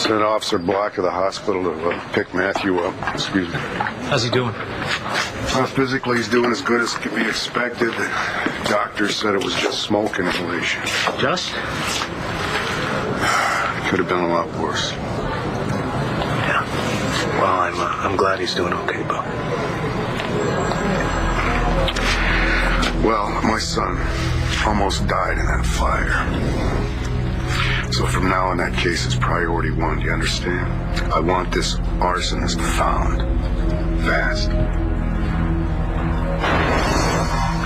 Sent Officer Block to the hospital to pick Matthew up. Excuse me. How's he doing? Physically, he's doing as good as could be expected. The doctor said it was just smoke inhalation. Just? Could have been a lot worse. Yeah. Well, I'm glad he's doing okay, Bo. Well, my son almost died in that fire. So from now on, that case is priority one. Do you understand? I want this arsonist found. Fast.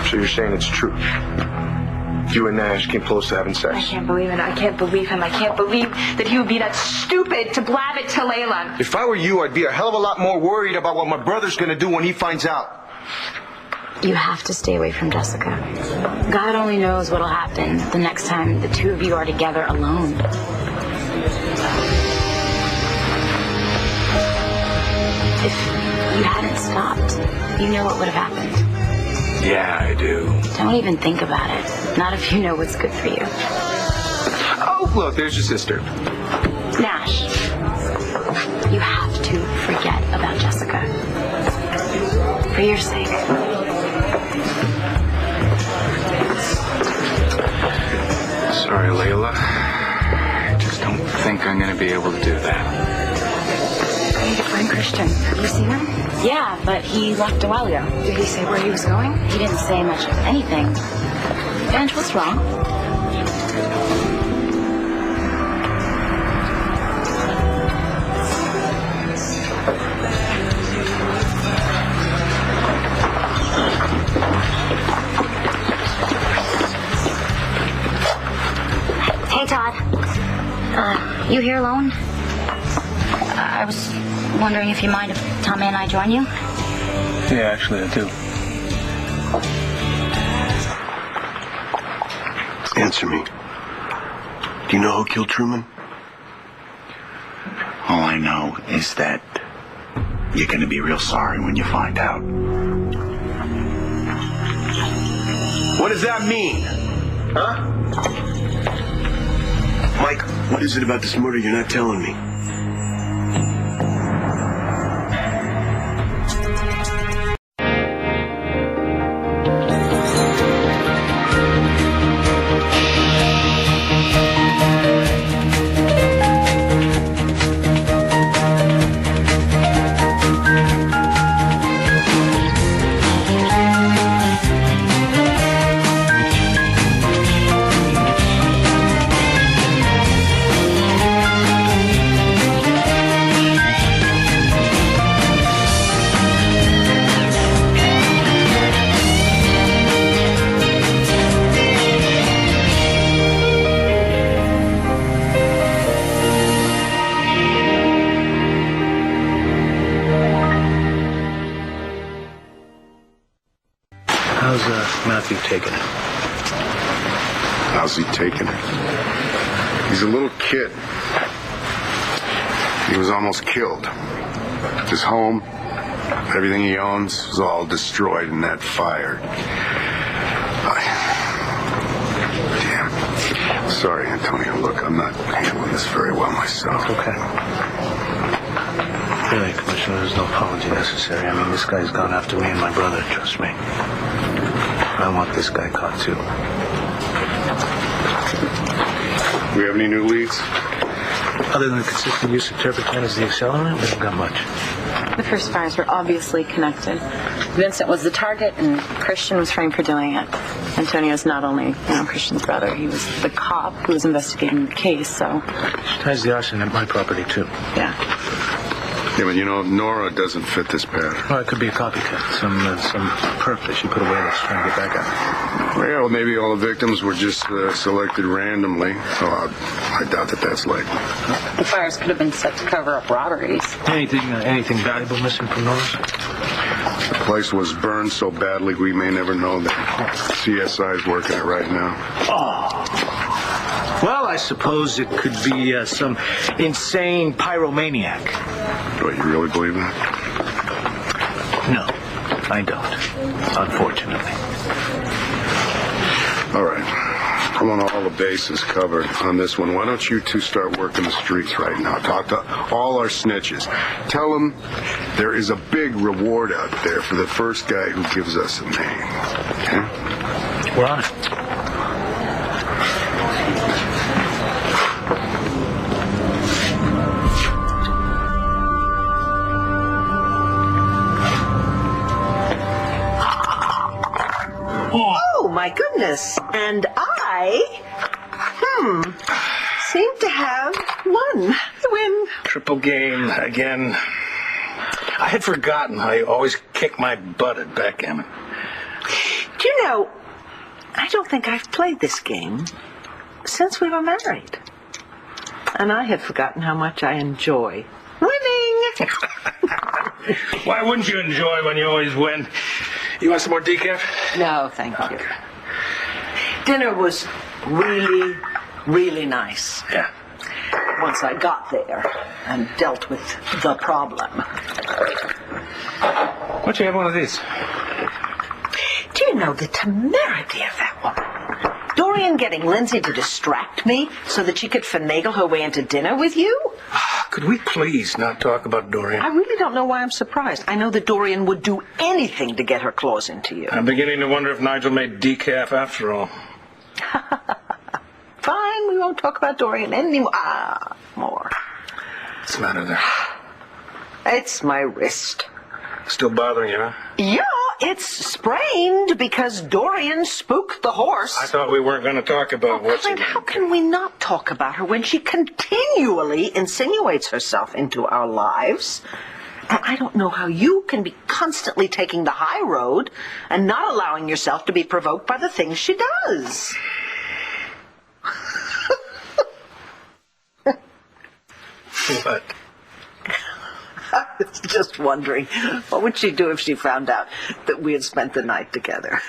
So you're saying it's true? You and Nash came close to having sex? I can't believe it. I can't believe him. I can't believe that he would be that stupid to blab it to Layla. If I were you, I'd be a hell of a lot more worried about what my brother's gonna do when he finds out. You have to stay away from Jessica. God only knows what'll happen the next time the two of you are together alone. If you hadn't stopped, you know what would have happened. Yeah, I do. Don't even think about it. Not if you know what's good for you. Oh, look, there's your sister. Nash, you have to forget about Jessica. For your sake. Sorry, Layla. I just don't think I'm going to be able to do that. I need to find Christian. Have you seen him? Yeah, but he left a while ago. Did he say where he was going? He didn't say much of anything. Benj, what's wrong? Hey, Todd. You here alone? I was wondering if you mind if Tommy and I join you? Yeah, actually, I do. Answer me. Do you know who killed Truman? All I know is that you're going to be real sorry when you find out. What does that mean? Huh? Mike, what is it about this murder you're not telling me? How's Matthew taking it? How's he taking it? He's a little kid. He was almost killed. His home, everything he owns, was all destroyed in that fire. Damn. Sorry, Antonio. Look, I'm not handling this very well myself. Okay. Really, Commissioner, there's no apology necessary. I mean, this guy's gone after me and my brother, trust me. I want this guy caught, too. Do we have any new leads? Other than the consistent use of turpentine as the accelerant, we haven't got much. The first fires were obviously connected. Vincent was the target, and Christian was framed for doing it. Antonio's not only, Christian's brother, he was the cop who was investigating the case, so... She ties the arson at my property, too. Yeah. Yeah, but Nora doesn't fit this pattern. Well, it could be a copycat. Some perp that she put away that's trying to get back at her. Well, maybe all the victims were just selected randomly, so I doubt that that's likely. The fires could have been set to cover up robberies. Anything valuable missing from Nora's? The place was burned so badly we may never know that. CSI's working it right now. Oh. Well, I suppose it could be some insane pyromaniac. Do you really believe that? No, I don't. Unfortunately. All right. I want all the bases covered on this one. Why don't you two start working the streets right now? Talk to all our snitches. Tell them there is a big reward out there for the first guy who gives us a name. Okay? We're on it. Oh, my goodness. And I, seem to have won. Win. Triple game again. I had forgotten how you always kick my butt at backgammon. Do you know, I don't think I've played this game since we were married. And I had forgotten how much I enjoy winning. Why wouldn't you enjoy when you always win? You want some more decaf? No, thank you. Dinner was really, really nice. Yeah. Once I got there and dealt with the problem. Why don't you have one of these? Do you know the temerity of that woman? Dorian getting Lindsay to distract me so that she could finagle her way into dinner with you? Could we please not talk about Dorian? I really don't know why I'm surprised. I know that Dorian would do anything to get her claws into you. I'm beginning to wonder if Nigel made decaf after all. Fine, we won't talk about Dorian anymore. More. What's the matter there? It's my wrist. Still bothering you, huh? Yeah, it's sprained because Dorian spooked the horse. I thought we weren't going to talk about what's... Clint, how can we not talk about her when she continually insinuates herself into our lives? And I don't know how you can be constantly taking the high road and not allowing yourself to be provoked by the things she does. What? I was just wondering, what would she do if she found out that we had spent the night together?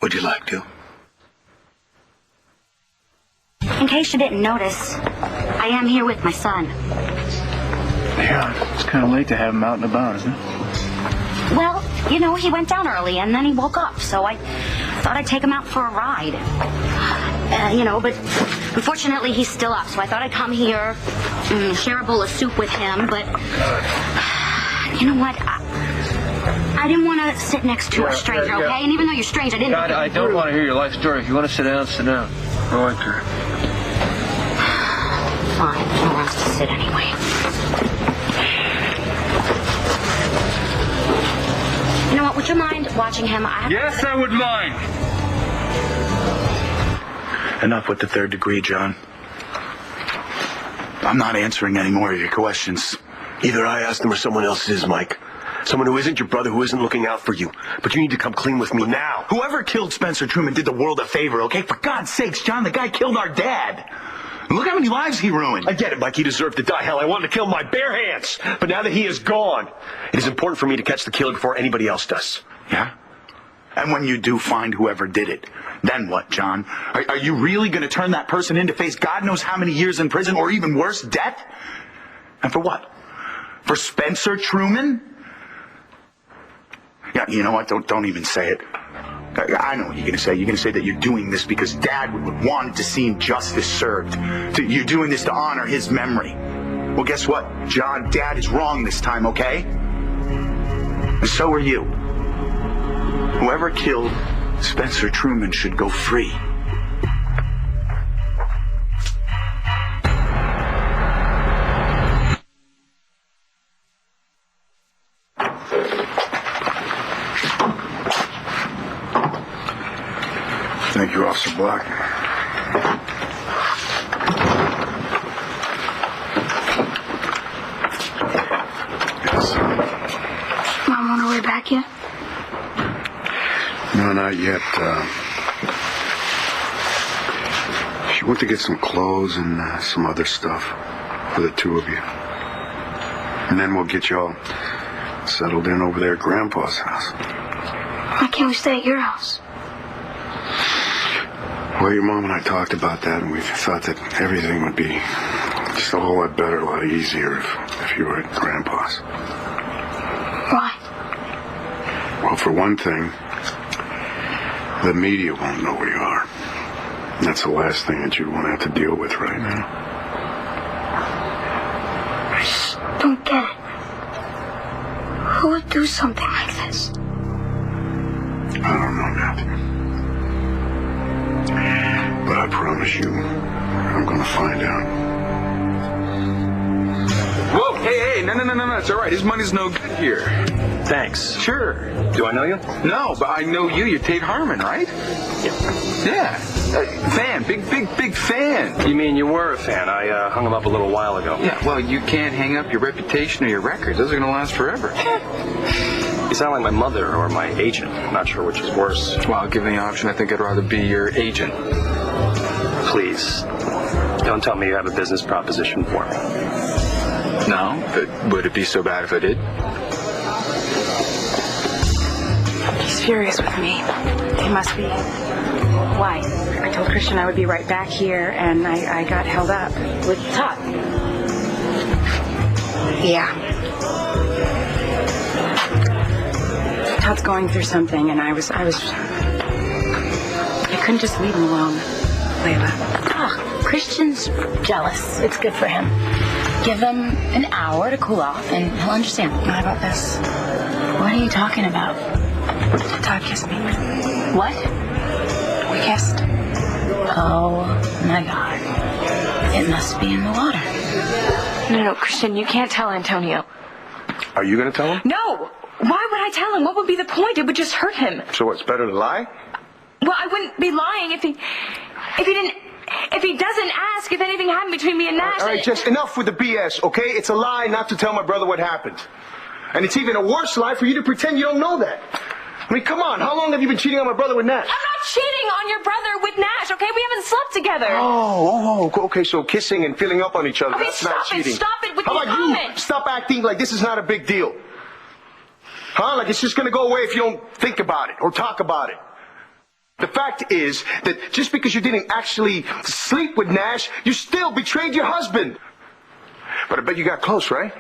Would you like to? In case you didn't notice, I am here with my son. Yeah, it's kind of late to have him out and about, isn't it? Well, you know, he went down early and then he woke up, so I thought I'd take him out for a ride. But unfortunately he's still up, so I thought I'd come here, share a bowl of soup with him, but you know what? I didn't want to sit next to a stranger, okay? And even though you're strange, I didn't... God, I don't want to hear your life story. If you want to sit down, sit down. I like her. Fine, nowhere else to sit anyway. You know what, would you mind watching him? Yes, I would mind. Enough with the third degree, John. I'm not answering any more of your questions. Either I asked them or someone else is, Mike. Someone who isn't your brother, who isn't looking out for you. But you need to come clean with me now. Whoever killed Spencer Truman did the world a favor, okay? For God's sakes, John, the guy killed our dad. Look how many lives he ruined. I get it, Mike. He deserved to die. Hell, I wanted to kill him with my bare hands. But now that he is gone, it is important for me to catch the killer before anybody else does. Yeah? And when you do find whoever did it, then what, John? Are you really going to turn that person in to face God knows how many years in prison, or even worse, death? And for what? For Spencer Truman? Yeah, you know what? Don't even say it. I know what you're going to say. You're going to say that you're doing this because Dad wanted to see justice served. You're doing this to honor his memory. Well, guess what, John? Dad is wrong this time, okay? And so are you. Whoever killed Spencer Truman should go free. Thank you, Officer Black. Yes. Mom on her way back yet? No, not yet. She went to get some clothes and some other stuff for the two of you. And then we'll get you all settled in over there at Grandpa's house. Why can't we stay at your house? Well, your mom and I talked about that, and we thought that everything would be just a whole lot better, a lot easier if you were at Grandpa's. Why? Well, for one thing, The media won't know where you are. That's the last thing that you'd want to have to deal with right now. I just don't get it. Who would do something like this? I don't know, Matthew. But I promise you, I'm going to find out. Whoa, hey, no, it's all right. His money's no good here. Thanks. Sure. Do I know you? No, but I know you. You're Tate Harmon, right? Yeah. Fan. Big fan. You mean you were a fan? I hung him up a little while ago. Yeah, well, you can't hang up your reputation or your records. Those are going to last forever. You sound like my mother or my agent. I'm not sure which is worse. Well, given the option, I think I'd rather be your agent. Please, don't tell me you have a business proposition for me. No, but would it be so bad if I did? He's furious with me. He must be. Why? I told Christian I would be right back here, and I got held up with Todd. Yeah. Todd's going through something, and I couldn't just leave him alone, Layla. Oh, Christian's jealous. It's good for him. Give him an hour to cool off, and he'll understand. What about this? What are you talking about? Todd kissed me. What? We kissed. Oh, my God. It must be in the water. No, Christian, you can't tell Antonio. Are you going to tell him? No! Why would I tell him? What would be the point? It would just hurt him. So it's better to lie? Well, I wouldn't be lying if he doesn't ask if anything happened between me and Nash. All right, just enough with the BS, okay? It's a lie not to tell my brother what happened. And it's even a worse lie for you to pretend you don't know that. I mean, come on. How long have you been cheating on my brother with Nash? I'm not cheating on your brother with Nash, okay? We haven't slept together. Oh, okay, so kissing and filling up on each other, Okay, that's not cheating. Stop it with How the about comment. you stop acting like this is not a big deal? Huh? Like it's just going to go away if you don't think about it or talk about it. The fact is that just because you didn't actually sleep with Nash, you still betrayed your husband. But I bet you got close, right?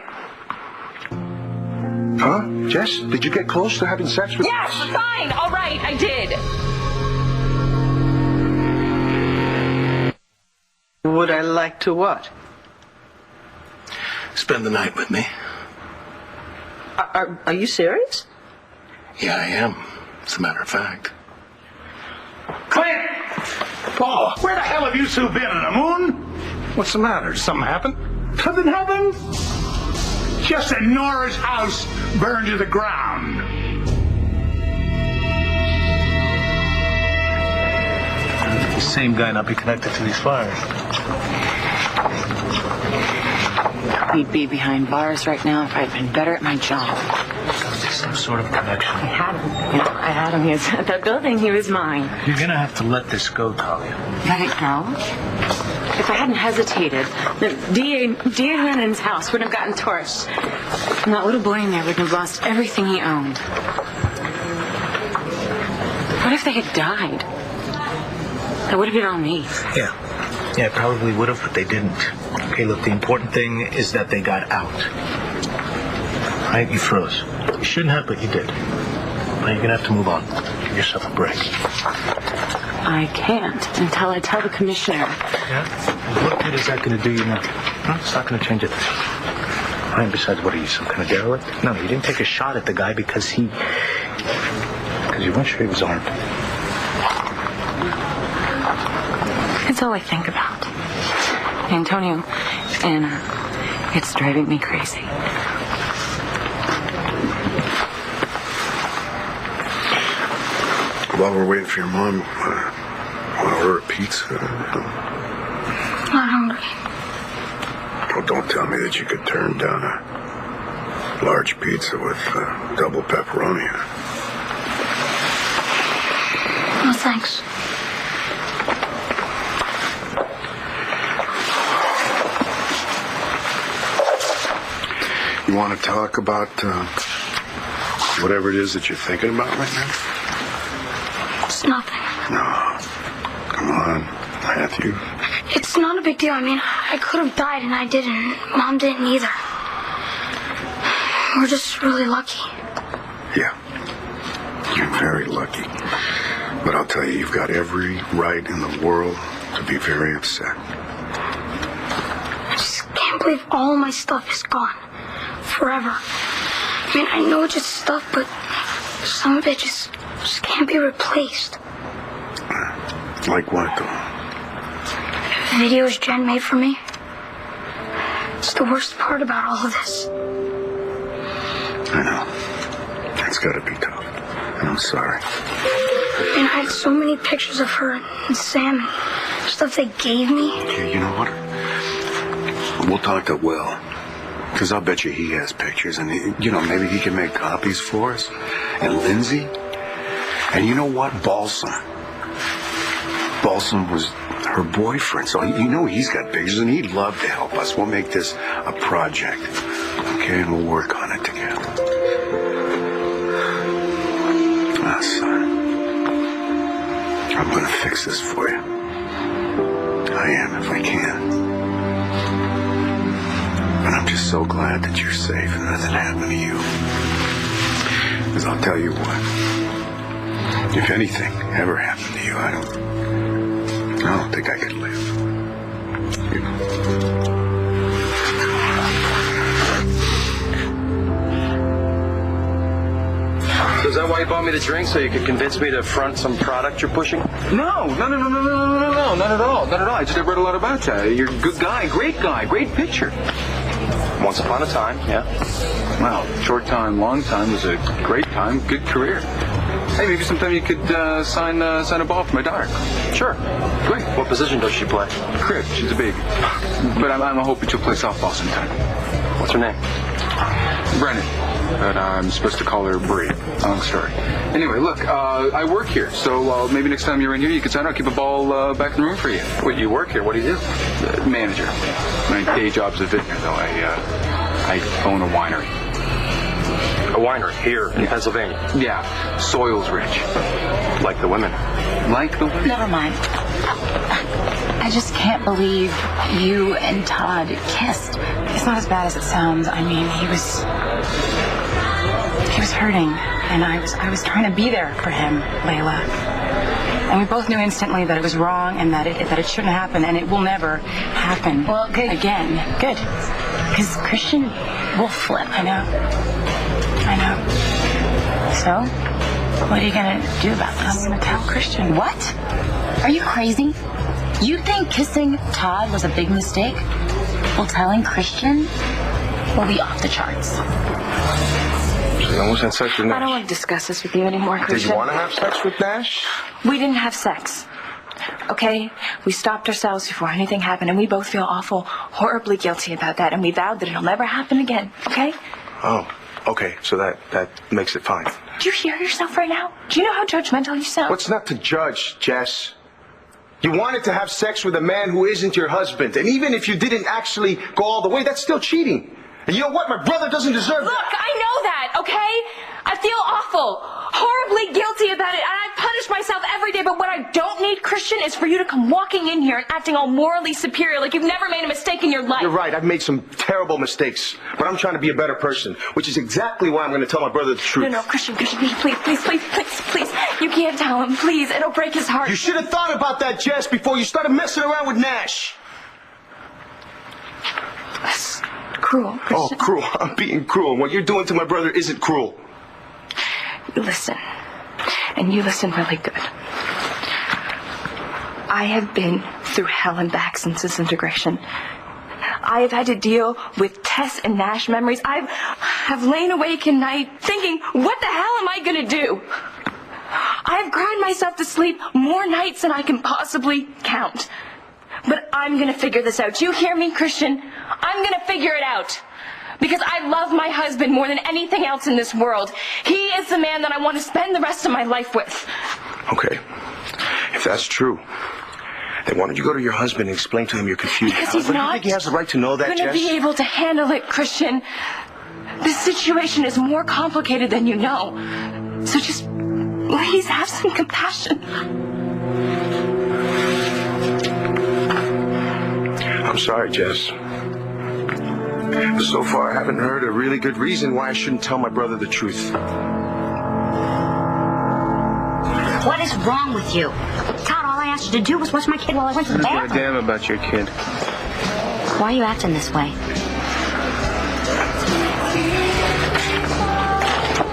Huh? Jess, did you get close to having sex with Yes, fine, all right, I did. Would I like to what? Spend the night with me. Are you serious? Yeah, I am. As a matter of fact. Clint! Paul, where the hell have you two been, on the moon? What's the matter? Did something happen? Something happened? Just that Nora's house burned to the ground. The same guy not be connected to these fires. He'd be behind bars right now if I'd been better at my job. Some sort of connection. I had him. I had him. He was at that building. He was mine. You're gonna have to let this go, Talia. Let it go? If I hadn't hesitated, the D.A. Lennon's house would have gotten torched. And that little boy in there would have lost everything he owned. What if they had died? That would have been on me. Yeah, it probably would have, but they didn't. Okay, look, the important thing is that they got out. Right? You froze. You shouldn't have, but you did. Now you're gonna have to move on. Give yourself a break. I can't until I tell the commissioner. Yeah? What good is that gonna do you now? Huh? It's not gonna change it. And besides, what are you, some kind of derelict? No, you didn't take a shot at the guy because you weren't sure he was armed. It's all I think about. Antonio, Anna, it's driving me crazy. While we're waiting for your mom, want to order a pizza? Not hungry. Well, don't tell me that you could turn down a large pizza with double pepperoni in it. No, thanks. You want to talk about whatever it is that you're thinking about right now? It's nothing. No. Come on, Matthew. It's not a big deal. I mean, I could have died and I didn't. Mom didn't either. We're just really lucky. Yeah. You're very lucky. But I'll tell you, you've got every right in the world to be very upset. I just can't believe all my stuff is gone. Forever. I mean, I know it's just stuff, but some of it just can't be replaced. Like what, though? Videos Jen made for me. It's the worst part about all of this. I know. It's gotta be tough. And I'm sorry. And I had so many pictures of her and Sam and stuff they gave me. Okay, you know what? We'll talk to Will. Because I'll bet you he has pictures. And, maybe he can make copies for us. And Lindsay. And you know what? Balsam was her boyfriend. So, he's got pictures and he'd love to help us. We'll make this a project. Okay, and we'll work on it together. Ah, son. I'm gonna fix this for you. I am, if I can. But I'm just so glad that you're safe and nothing happened to you. Because I'll tell you what. If anything ever happened to you, I don't think I could live. So is that why you bought me the drink, so you could convince me to front some product you're pushing? No, not at all. I just read a lot about you. You're a good guy, great picture. Once upon a time, yeah. Well, short time, long time was a great time, good career. Hey, maybe sometime you could sign a ball for my daughter. Sure. Great. What position does she play? Crib. She's a baby. But I'm hoping she'll play softball sometime. What's her name? Brennan. But I'm supposed to call her Bree. Long story. Anyway, look, I work here, so maybe next time you're in here, you can sign up, keep a ball back in the room for you. Wait, you work here? What do you do? Manager. My day job's a vintner, though. I own a winery. A winery here in Pennsylvania? Yeah. Soil's rich. Like the women? Like the women? Never mind. I just can't believe you and Todd kissed. It's not as bad as it sounds. I mean, he was hurting, and I was trying to be there for him, Layla. And we both knew instantly that it was wrong and that it shouldn't happen, and it will never happen. Well, good. Again. Good. Because Christian will flip. I know. So, what are you going to do about this? I'm going to tell Christian. What? Are you crazy? You think kissing Todd was a big mistake? Well, telling Christian will be off the charts. She almost had sex with Nash. I don't want to discuss this with you anymore, Christian. Did you want to have sex with Nash? We didn't have sex. Okay? We stopped ourselves before anything happened, and we both feel awful, horribly guilty about that, and we vowed that it'll never happen again, okay? Oh, okay. So that makes it fine. Do you hear yourself right now? Do you know how judgmental you sound? What's not to judge, Jess? You wanted to have sex with a man who isn't your husband, and even if you didn't actually go all the way, that's still cheating. And you know what? My brother doesn't deserve that. Look, I know that, okay? I feel awful, horribly guilty about it, and I punish myself every day, but what I don't need, Christian, is for you to come walking in here and acting all morally superior like you've never made a mistake in your life. You're right. I've made some terrible mistakes, but I'm trying to be a better person, which is exactly why I'm going to tell my brother the truth. No, Christian, please. You can't tell him, please. It'll break his heart. You should have thought about that, Jess, before you started messing around with Nash. That's cruel, Christian. Oh, cruel. I'm being cruel. What you're doing to my brother isn't cruel. You listen. And you listen really good. I have been through hell and back since this integration. I have had to deal with Tess and Nash memories. I have lain awake at night thinking, what the hell am I going to do? I have cried myself to sleep more nights than I can possibly count. But I'm going to figure this out. You hear me, Christian? I'm going to figure it out. Because I love my husband more than anything else in this world. He is the man that I want to spend the rest of my life with. Okay. If that's true, then why don't you go to your husband and explain to him you're confused? Because he's not. not You think he has the right to know that, going to Jess? be able to handle it, Christian. This situation is more complicated than you know. So just please have some compassion. I'm sorry, Jess. But so far, I haven't heard a really good reason why I shouldn't tell my brother the truth. What is wrong with you? Todd, all I asked you to do was watch my kid while I went to the I don't bathroom. give a damn about your kid. Why are you acting this way?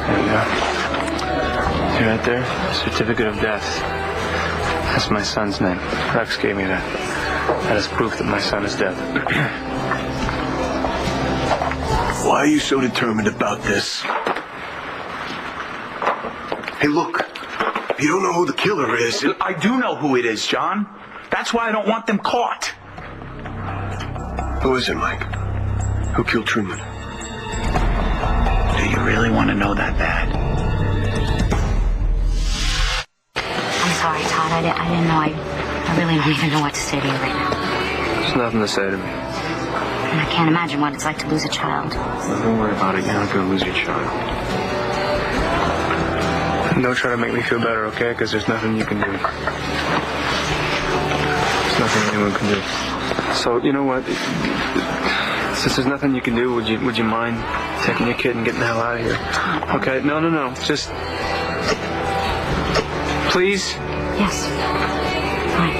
There you go. See right there? Certificate of death. That's my son's name. Rex gave me that. That is proof that my son is dead. Why are you so determined about this? Hey, look. You don't know who the killer is. I do know who it is, John. That's why I don't want them caught. Who is it, Mike? Who killed Truman? Do you really want to know that bad? I'm sorry, Todd. I didn't know. I really don't even know what to say to you right now. There's nothing to say to me. And I can't imagine what it's like to lose a child. Well, don't worry about it. You're not going to lose your child. And don't try to make me feel better, okay? Because there's nothing you can do. There's nothing anyone can do. So, you know what? Since there's nothing you can do, would you mind taking your kid and getting the hell out of here? Okay? No. Just... Please? Yes. Fine.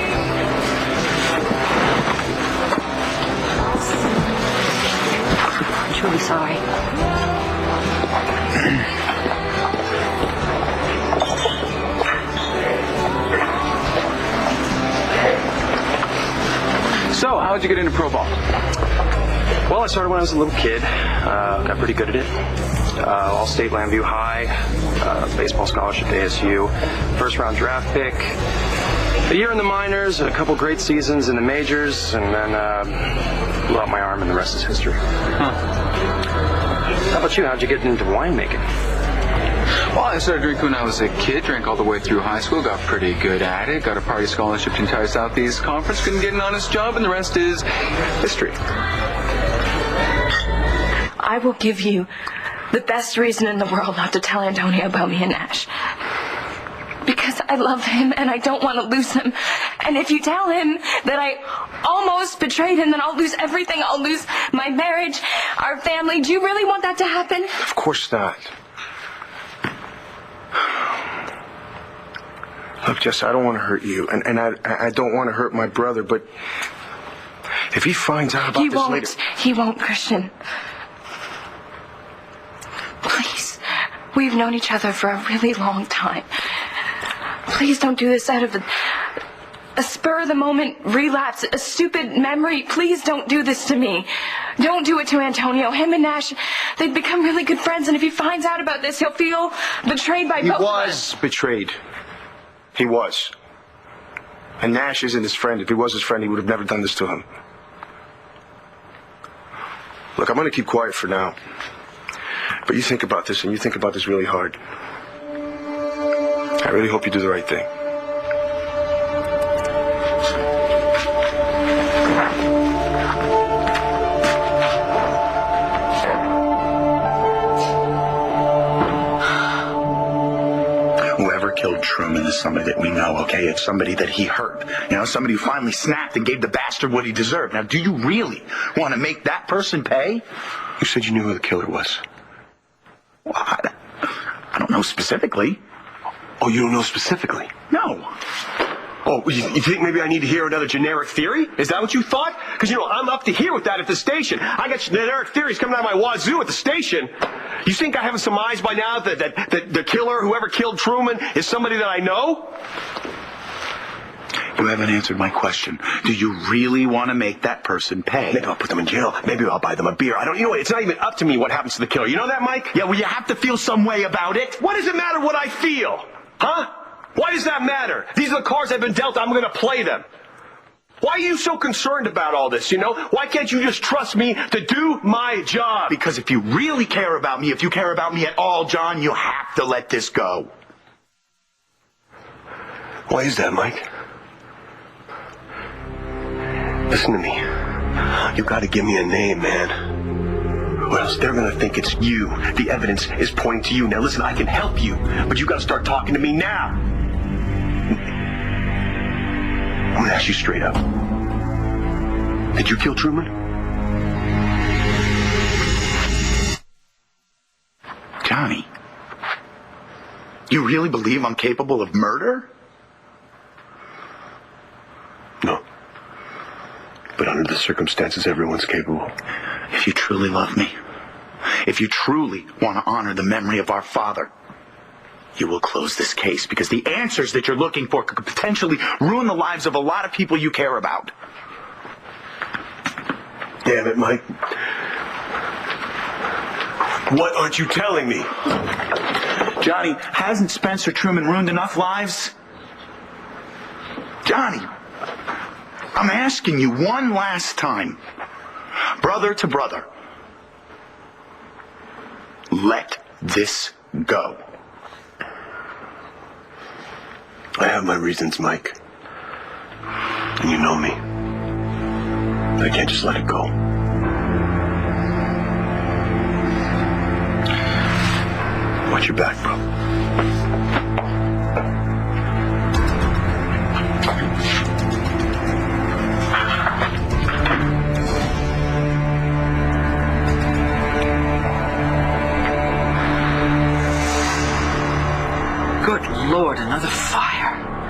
I'm truly sorry. So, how'd you get into pro ball? Well, I started when I was a little kid. Got pretty good at it. All-state Lambview High, baseball scholarship to ASU, first-round draft pick, a year in the minors, a couple great seasons in the majors, and then blew out my arm, and the rest is history. Huh. How about you? How'd you get into winemaking? Well, I started drinking when I was a kid, drank all the way through high school, got pretty good at it, got a party scholarship to the entire Southeast Conference, couldn't get an honest job, and the rest is history. I will give you the best reason in the world not to tell Antonio about me and Nash. Because I love him and I don't want to lose him. And if you tell him that I almost betrayed him, then I'll lose everything. I'll lose my marriage, our family. Do you really want that to happen? Of course not. Look, Jess, I don't want to hurt you, and I don't want to hurt my brother, but if he finds out about this later... He won't, Christian. Please. We've known each other for a really long time. Please don't do this out of a spur-of-the-moment relapse, a stupid memory. Please don't do this to me. Don't do it to Antonio. Him and Nash, they've become really good friends, and if he finds out about this, he'll feel betrayed by both of us. He was betrayed. He was. And Nash isn't his friend. If he was his friend, he would have never done this to him. Look, I'm going to keep quiet for now. But you think about this, and you think about this really hard. I really hope you do the right thing. Whoever killed Truman is somebody that we know, okay? It's somebody that he hurt. You know, somebody who finally snapped and gave the bastard what he deserved. Now, do you really want to make that person pay? You said you knew who the killer was. Well, I don't know specifically. Oh, you don't know specifically? No. Oh, you think maybe I need to hear another generic theory? Is that what you thought? Because, I'm up to here with that at the station. I got generic theories coming out of my wazoo at the station. You think I have some eyes by now that the killer, whoever killed Truman, is somebody that I know? You haven't answered my question. Do you really want to make that person pay? Maybe I'll put them in jail. Maybe I'll buy them a beer. You know what? It's not even up to me what happens to the killer. You know that, Mike? Yeah, well, you have to feel some way about it. What does it matter what I feel? Huh? Why does that matter? These are the cards I've been dealt. I'm going to play them. Why are you so concerned about all this, Why can't you just trust me to do my job? Because if you really care about me, if you care about me at all, John, you have to let this go. Why is that, Mike? Listen to me. You got to give me a name, man. Or else they're going to think it's you. The evidence is pointing to you. Now, listen, I can help you, but you got to start talking to me now. I'm going to ask you straight up. Did you kill Truman? Johnny. You really believe I'm capable of murder? No. But under the circumstances, everyone's capable. If you truly love me, if you truly want to honor the memory of our father, you will close this case, because the answers that you're looking for could potentially ruin the lives of a lot of people you care about. Damn it, Mike. What aren't you telling me? Johnny, hasn't Spencer Truman ruined enough lives? Johnny, I'm asking you one last time, brother to brother, let this go. I have my reasons, Mike. And you know me. I can't just let it go. Watch your back, bro. Good Lord, another fire.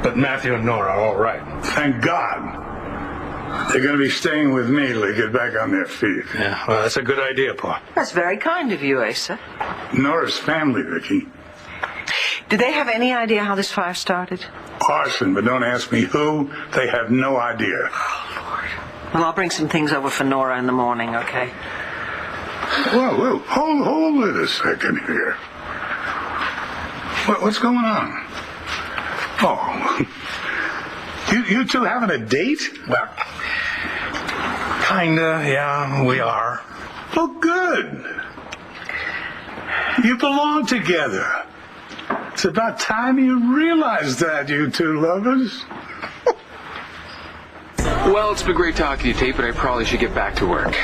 But Matthew and Nora are all right. Thank God. They're going to be staying with me till they get back on their feet. Yeah, well, that's a good idea, Pa. That's very kind of you, Asa. Nora's family, Vicky. Do they have any idea how this fire started? Arson, but don't ask me who. They have no idea. Oh, Lord. Well, I'll bring some things over for Nora in the morning, okay? Whoa, hold it a second here. What's going on? Oh, you two having a date? Well, kinda, yeah, we are. Oh, good. You belong together. It's about time you realized that, you two lovers. Well, it's been great talking to you, Tate, but I probably should get back to work.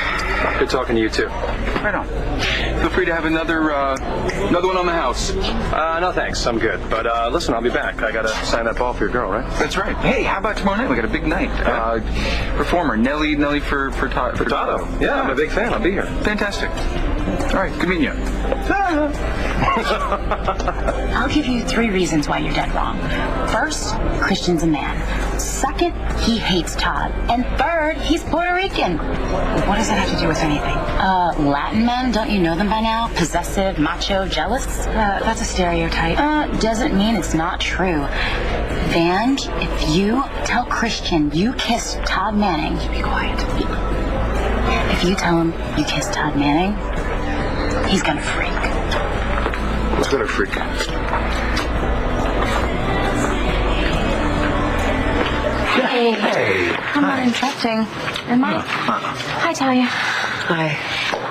Good talking to you, too. Right on. Feel free to have another one on the house. No, thanks. I'm good. But listen, I'll be back. I gotta sign that ball for your girl, right? That's right. Hey, how about tomorrow night? We got a big night. Performer, Nelly for Tato. Yeah, I'm a big fan. I'll be here. Fantastic. All right, good meeting you. I'll give you 3 reasons why you're dead wrong. First, Christian's a man. Second, he hates Todd. And third, he's Puerto Rican. What does that have to do with anything? Latin men, don't you know them by now? Possessive, macho, jealous? That's a stereotype. Doesn't mean it's not true. Vange, if you tell Christian you kissed Todd Manning, you be quiet. If you tell him you kissed Todd Manning, he's gonna freak. Who's gonna freak? Hey. I'm not interrupting, am I? Hi, Talia. Hi.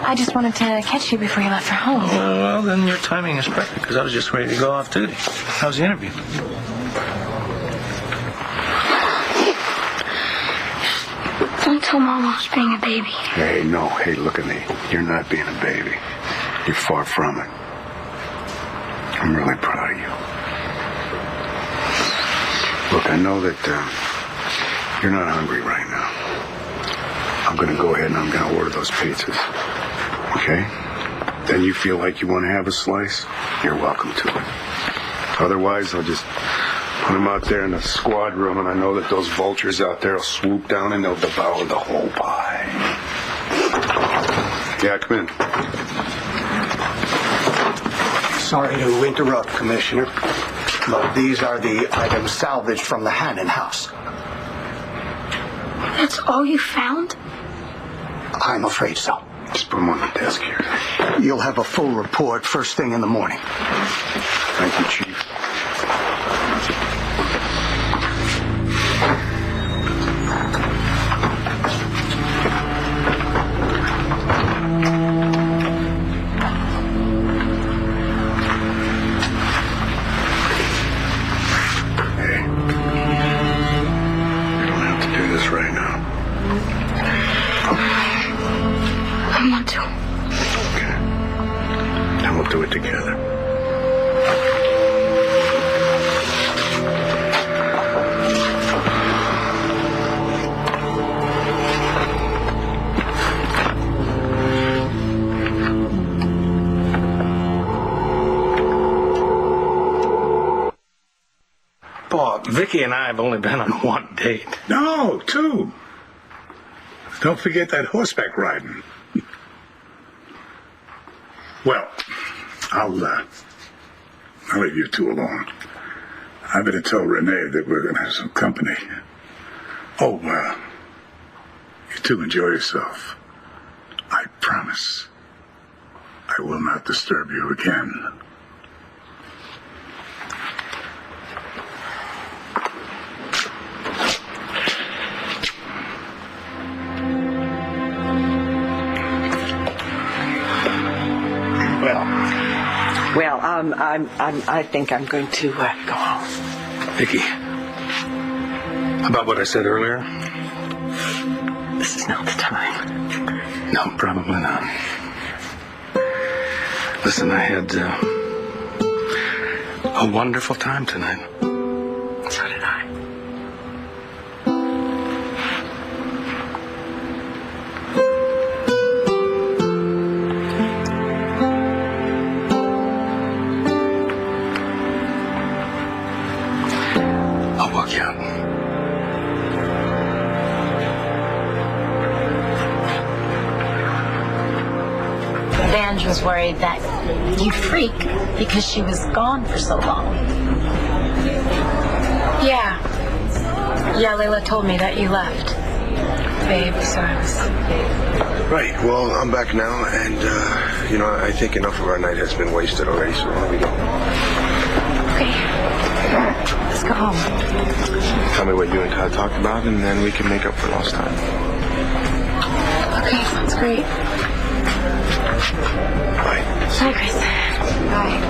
I just wanted to catch you before you left for home. Well, then your timing is perfect, because I was just ready to go off duty. How's the interview? Don't tell Mom I was being a baby. Hey, no. Hey, look at me. You're not being a baby. You're far from it. I'm really proud of you. Look, I know that you're not hungry right now. I'm going to go ahead and I'm going to order those pizzas. Okay? Then you feel like you want to have a slice, you're welcome to it. Otherwise, I'll just put them out there in the squad room, and I know that those vultures out there will swoop down and they'll devour the whole pie. Yeah, come in. Sorry to interrupt, Commissioner, but these are the items salvaged from the Hannon house. That's all you found? I'm afraid so. Just put them on the desk here. You'll have a full report first thing in the morning. Thank you, Chief. I want to. Okay. Then we'll do it together. Vicky and I have only been on one date. No, two. Don't forget that horseback riding. Well, I'll leave you two alone. I better tell Renee that we're gonna have some company. Oh, you two enjoy yourself. I promise I will not disturb you again. Well, I think I'm going to go home. Vicky, about what I said earlier? This is not the time. No, probably not. Listen, I had a wonderful time tonight. So did I. I'll walk you out. Vange was worried that you'd freak because she was gone for so long. Yeah. Yeah, Layla told me that you left, babe, so I was... Right, well, I'm back now, and, I think enough of our night has been wasted already, so why don't we go? Okay. Let's go home. Tell me what you and Todd talked about, and then we can make up for lost time. Okay, sounds great. Bye. Bye, Chris. Bye.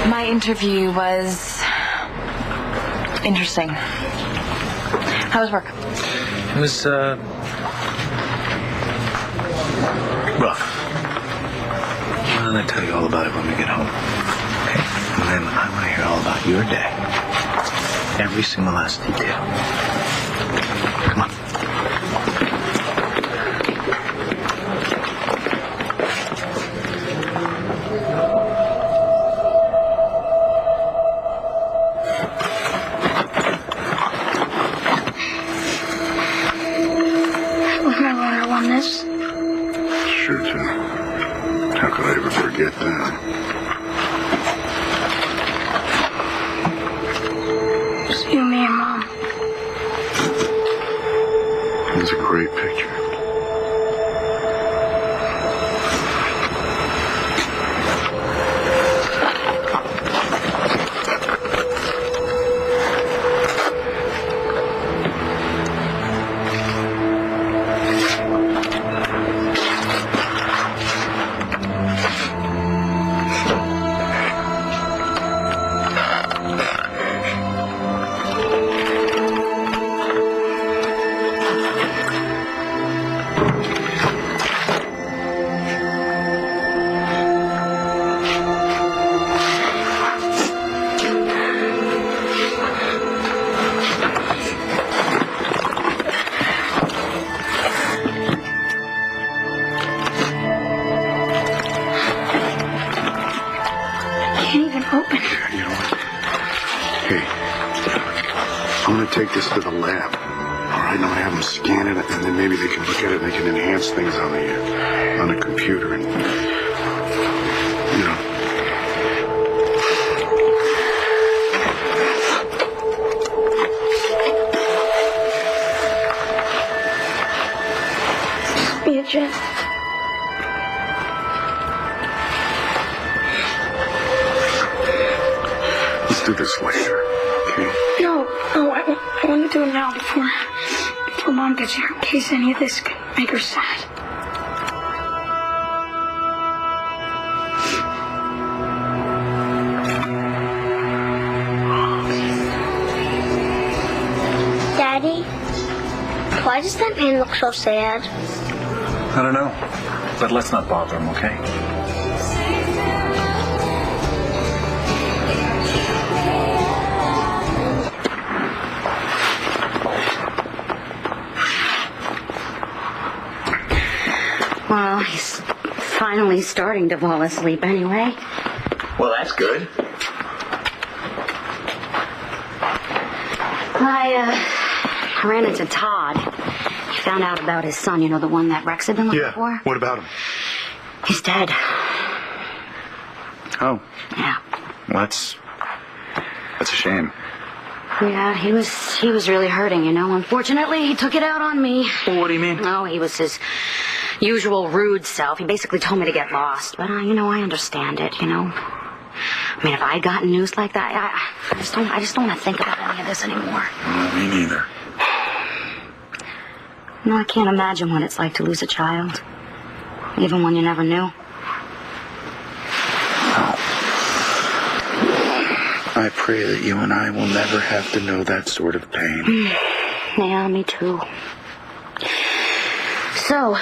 My interview was interesting. How was work? It was, rough. I'll tell you all about it when we get home. Okay? And then I want to hear all about your day. Every single last detail. Come on. Was my letter on this? Sure, Tim. How could I ever forget that? Just you, me, and Mom. It's a great picture. Take this to the lab. All right, I'm gonna have them scan it, and then maybe they can look at it and they can enhance things on the computer, and Be a jet. Let's do this later, okay? No, I want to do it now before Mom gets here, in case any of this could make her sad. Daddy, why does that man look so sad? I don't know, but let's not bother him, okay? Well, he's finally starting to fall asleep anyway. Well, that's good. I ran into Todd. He found out about his son, you know, the one that Rex had been looking for. What about him? He's dead. Oh. Yeah. Well, that's a shame. Yeah, he was really hurting, you know. Unfortunately, he took it out on me. Well, what do you mean? Oh, he was his usual rude self. He basically told me to get lost. But, you know, I understand it, you know. I mean, if I had gotten news like that, I just don't want to think about any of this anymore. Me neither. No, I can't imagine what it's like to lose a child. Even one you never knew. I pray that you and I will never have to know that sort of pain. Yeah, me too. So,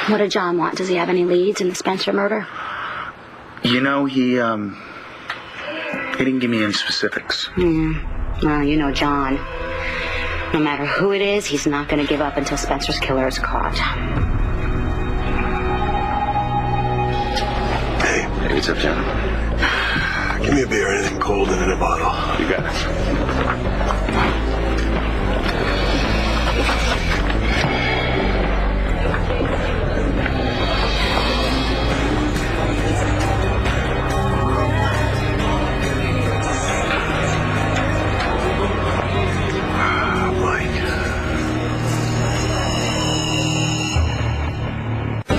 what did John want? Does he have any leads in the Spencer murder? You know, he didn't give me any specifics. Well, you know John. No matter who it is, he's not going to give up until Spencer's killer is caught. Hey, what's up, John? Give me a beer, anything cold and in a bottle. You got it.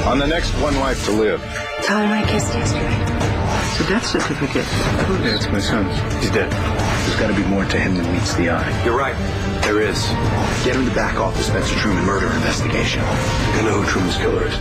On the next One Life to Live. Todd and I kissed yesterday. The death certificate. Yeah, it's my son's. He's dead. There's got to be more to him than meets the eye. You're right. There is. Get him to back off the Spencer Truman murder investigation. I know who Truman's killer is.